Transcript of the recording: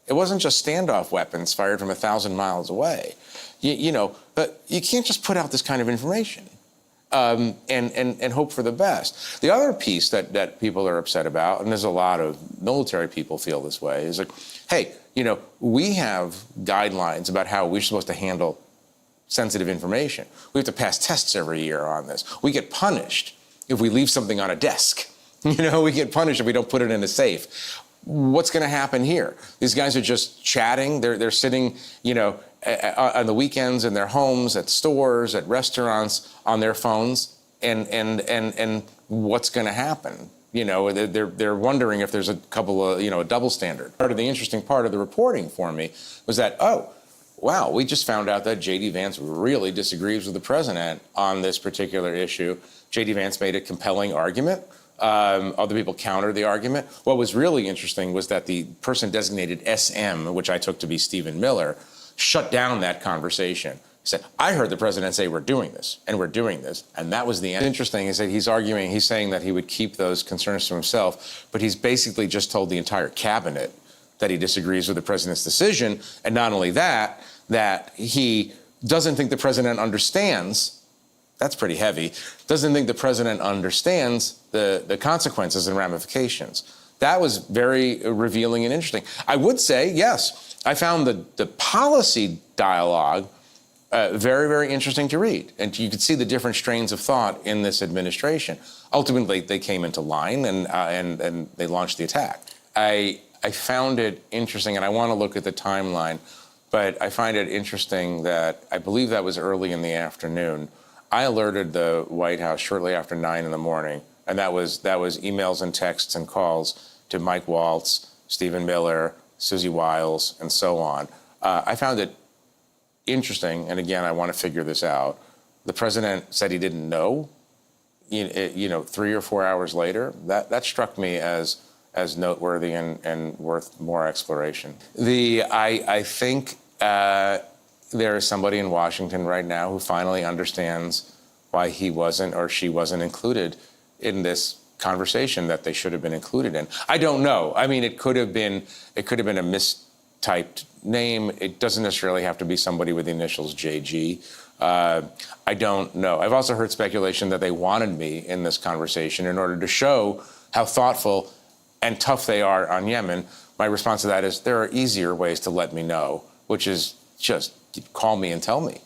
It wasn't just standoff weapons fired from 1,000 miles away. But you can't just put out this kind of information and hope for the best. The other piece that people are upset about, and there's a lot of military people feel this way, is like, hey, we have guidelines about how we're supposed to handle sensitive information. We have to pass tests every year on this. We get punished if we leave something on a desk. We get punished if we don't put it in a safe. What's going to happen here? These guys are just chatting. They're sitting, on the weekends in their homes, at stores, at restaurants, on their phones, and what's going to happen? They're wondering if there's a couple of, a double standard. Part of the interesting part of the reporting for me was that, oh, wow, we just found out that J.D. Vance really disagrees with the president on this particular issue. J.D. Vance made a compelling argument. Other people countered the argument. What was really interesting was that the person designated SM, which I took to be Stephen Miller, shut down that conversation. He said, I heard the president say we're doing this, and we're doing this, and that was the end. Interesting is that he's saying that he would keep those concerns to himself, but he's basically just told the entire cabinet that he disagrees with the president's decision, and not only that he doesn't think the president understands, that's pretty heavy, doesn't think the president understands the consequences and ramifications. That was very revealing and interesting. I would say, yes, I found the policy dialogue very, very interesting to read. And you could see the different strains of thought in this administration. Ultimately, they came into line and they launched the attack. I found it interesting, and I want to look at the timeline, but I find it interesting that I believe that was early in the afternoon. I alerted the White House shortly after 9 in the morning, and that was emails and texts and calls to Mike Waltz, Stephen Miller, Susie Wiles, and so on. I found it interesting, and again, I want to figure this out. The president said he didn't know, 3 or 4 hours later. That struck me as noteworthy and worth more exploration. I think there is somebody in Washington right now who finally understands why he wasn't or she wasn't included in this conversation that they should have been included in. I don't know. I mean, it could have been a mistyped name. It doesn't necessarily have to be somebody with the initials JG. I don't know. I've also heard speculation that they wanted me in this conversation in order to show how thoughtful and tough they are on Yemen. My response to that is there are easier ways to let me know, which is just call me and tell me.